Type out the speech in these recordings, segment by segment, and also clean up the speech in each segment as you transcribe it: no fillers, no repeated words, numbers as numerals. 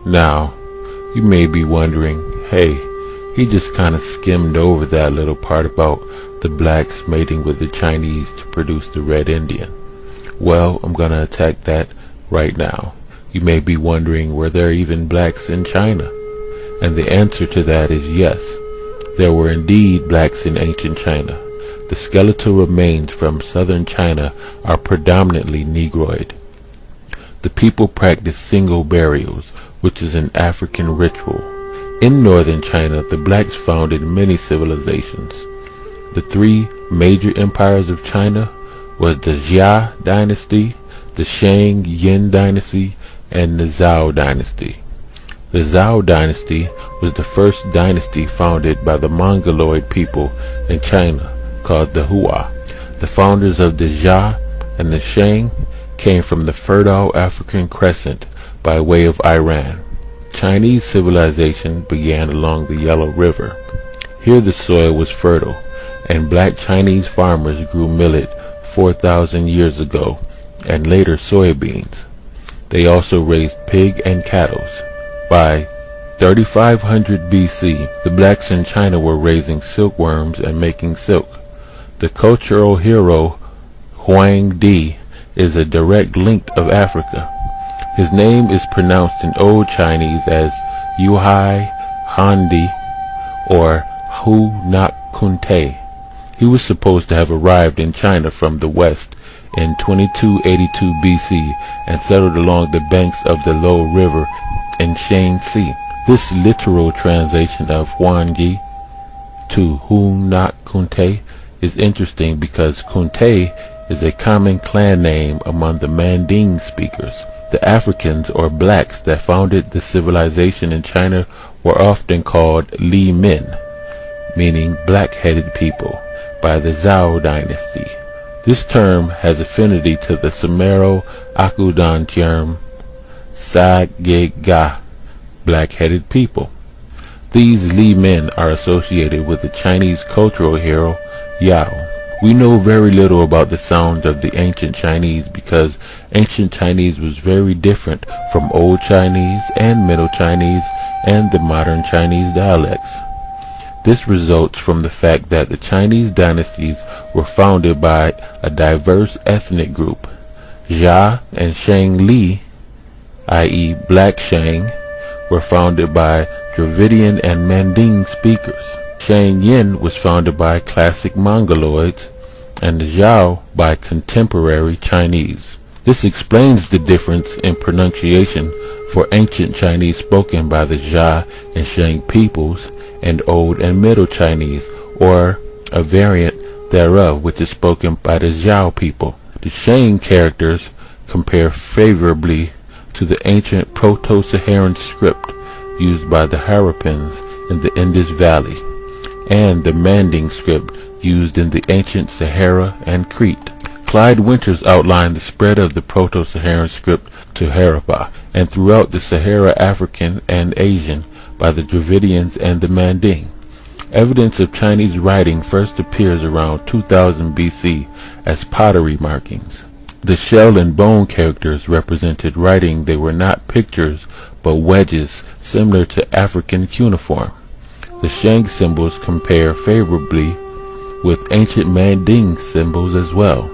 Now, you may be wondering, hey, he just kind of skimmed over that little part about the blacks mating with the Chinese to produce the Red Indian. Well, I'm gonna attack that right now. You may be wondering, were there even blacks in China? And the answer to that is yes. There were indeed blacks in ancient China. The skeletal remains from southern China are predominantly Negroid. The people practiced single burials, which is an African ritual. In northern China, the blacks founded many civilizations. The three major empires of China was the Jia dynasty, the Shang Yin dynasty, and the Zhou dynasty. The Zhou dynasty was the first dynasty founded by the Mongoloid people in China, called the Hua. The founders of the Jia and the Shang came from the fertile African crescent by way of Iran. Chinese civilization began along the Yellow River. Here the soil was fertile, and black Chinese farmers grew millet 4,000 years ago, and later soybeans. They also raised pig and cattle. By 3500 BC, the blacks in China were raising silkworms and making silk. The cultural hero Huang Di is a direct link of Africa. His name is pronounced in Old Chinese as Yuhai Handi or Hu Nak Kunte. He was supposed to have arrived in China from the west in 2282 BC and settled along the banks of the Low River in Shaanxi. This literal translation of Huang Yi to Hu Nak Kunte is interesting because Kunte is a common clan name among the Manding speakers. The Africans or blacks that founded the civilization in China were often called Li Min, meaning black-headed people, by the Zhou dynasty. This term has affinity to the Sumero-Akudan term Sa-ge-ga, black-headed people. These Li Men are associated with the Chinese cultural hero Yao. We know very little about the sounds of the ancient Chinese because ancient Chinese was very different from Old Chinese and Middle Chinese and the modern Chinese dialects. This results from the fact that the Chinese dynasties were founded by a diverse ethnic group. Jia and Shang Li, i.e. Black Shang, were founded by Dravidian and Manding speakers. Shang Yin was founded by classic Mongoloids, and the Zhao by contemporary Chinese. This explains the difference in pronunciation for ancient Chinese spoken by the Jia and Shang peoples and Old and Middle Chinese, or a variant thereof which is spoken by the Zhao people. The Shang characters compare favorably to the ancient Proto-Saharan script used by the Harappans in the Indus Valley, and the Manding script used in the ancient Sahara and Crete. Clyde Winters outlined the spread of the Proto-Saharan script to Harappa and throughout the Sahara African and Asian by the Dravidians and the Manding. Evidence of Chinese writing first appears around 2000 BC as pottery markings. The shell and bone characters represented writing. They were not pictures but wedges similar to African cuneiform. The Shang symbols compare favorably with ancient Manding symbols as well.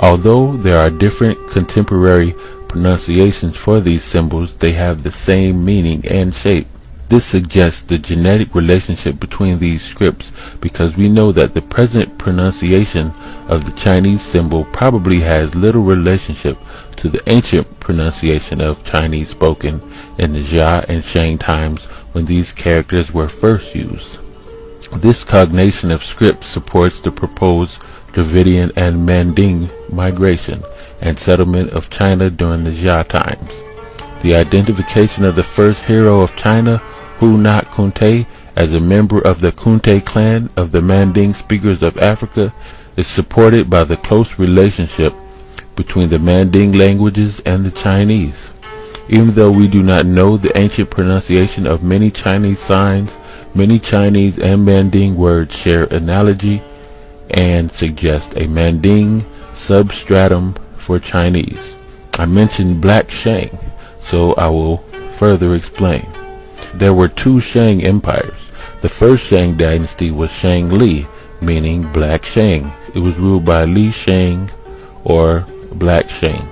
Although there are different contemporary pronunciations for these symbols, they have the same meaning and shape. This suggests the genetic relationship between these scripts because we know that the present pronunciation of the Chinese symbol probably has little relationship to the ancient pronunciation of Chinese spoken in the Jia and Shang times when these characters were first used. This cognation of script supports the proposed Dravidian and Manding migration and settlement of China during the Jia times. The identification of the first hero of China, Hu Nak Kunte, as a member of the Kunte clan of the Manding speakers of Africa is supported by the close relationship between the Manding languages and the Chinese. Even though we do not know the ancient pronunciation of many Chinese signs, many Chinese and Manding words share analogy and suggest a Manding substratum for Chinese. I mentioned Black Shang, so I will further explain. There were two Shang empires. The first Shang dynasty was Shang Li, meaning Black Shang. It was ruled by Li Shang, or Black Shang.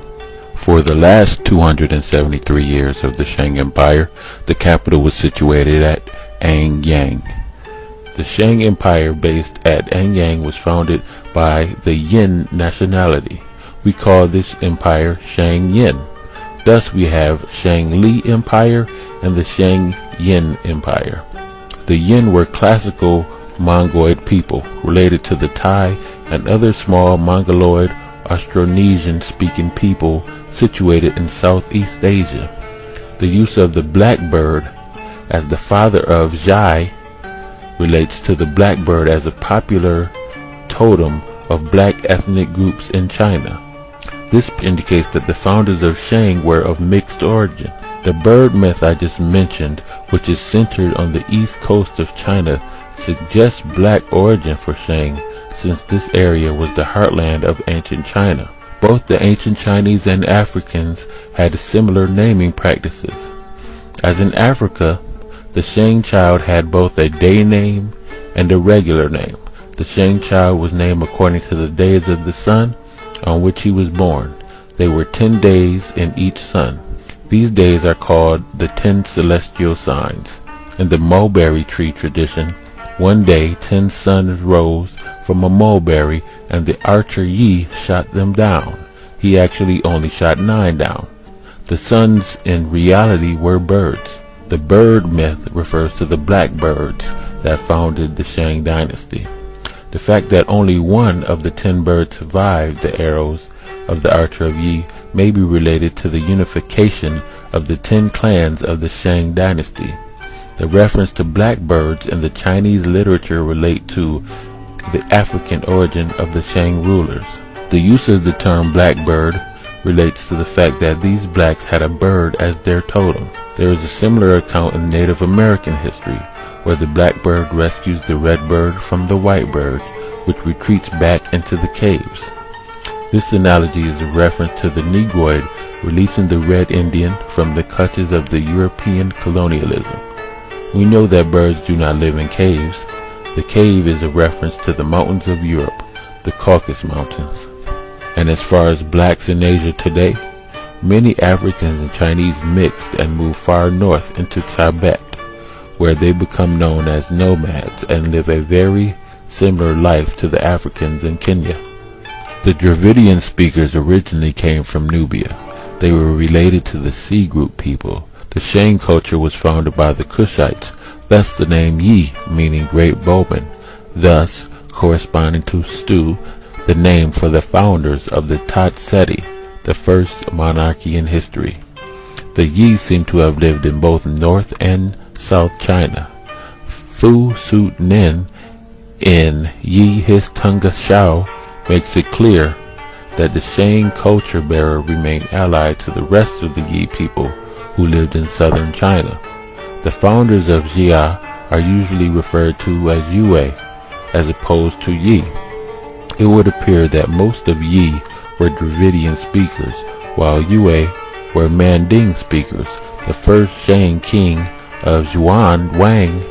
For the last 273 years of the Shang Empire, the capital was situated at Anyang. The Shang Empire based at Anyang was founded by the Yin nationality. We call this empire Shang Yin. Thus we have Shang Li Empire and the Shang Yin Empire. The Yin were classical Mongoloid people related to the Thai and other small Mongoloid Austronesian speaking people situated in Southeast Asia. The use of the blackbird as the father of Zhai relates to the blackbird as a popular totem of black ethnic groups in China. This indicates that the founders of Shang were of mixed origin. The bird myth I just mentioned, which is centered on the east coast of China, suggests black origin for Shang, since this area was the heartland of ancient China. Both the ancient Chinese and Africans had similar naming practices. As in Africa, the Shang child had both a day name and a regular name. The Shang child was named according to the days of the sun on which he was born. They were 10 days in each sun. These days are called the 10 celestial signs. In the mulberry tree tradition, one day 10 suns rose from a mulberry, and the archer Yi shot them down. He actually only shot 9 down. The suns in reality were birds. The bird myth refers to the blackbirds that founded the Shang dynasty. The fact that only one of the 10 birds survived the arrows of the archer of Yi may be related to the unification of the 10 clans of the Shang dynasty. The reference to blackbirds in the Chinese literature relate to the African origin of the Shang rulers. The use of the term blackbird relates to the fact that these blacks had a bird as their totem. There is a similar account in Native American history, where the blackbird rescues the red bird from the white bird, which retreats back into the caves. This analogy is a reference to the Negroid releasing the red Indian from the clutches of the European colonialism. We know that birds do not live in caves. The cave is a reference to the mountains of Europe, the Caucasus Mountains. And as far as blacks in Asia today, many Africans and Chinese mixed and moved far north into Tibet, where they become known as nomads and live a very similar life to the Africans in Kenya. The Dravidian speakers originally came from Nubia. They were related to the Sea Group people. The Shang culture was founded by the Kushites, thus the name Yi, meaning great bowman, thus corresponding to Stu, the name for the founders of the Tat Seti, the first monarchy in history. The Yi seem to have lived in both North and South China. Fu Sut Nin in Yi His Tunga Shao makes it clear that the Shang culture bearer remained allied to the rest of the Yi people who lived in southern China. The founders of Jia are usually referred to as Yue, as opposed to Yi. It would appear that most of Yi were Dravidian speakers, while Yue were Manding speakers. The first Shang king of Zhuan Wang,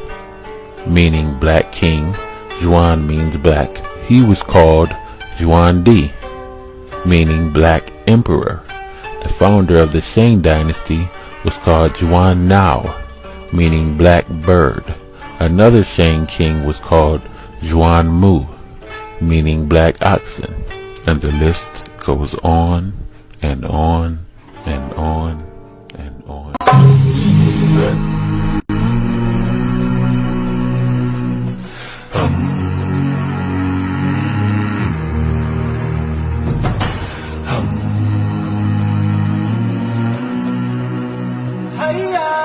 meaning black king. Zhuan means black. He was called Zhuan Di, meaning black emperor. The founder of the Shang dynasty was called Zhuan Nao, meaning black bird. Another Shang king was called Zhuan Mu, meaning black oxen. And the list goes on and on and on and on. Hiya!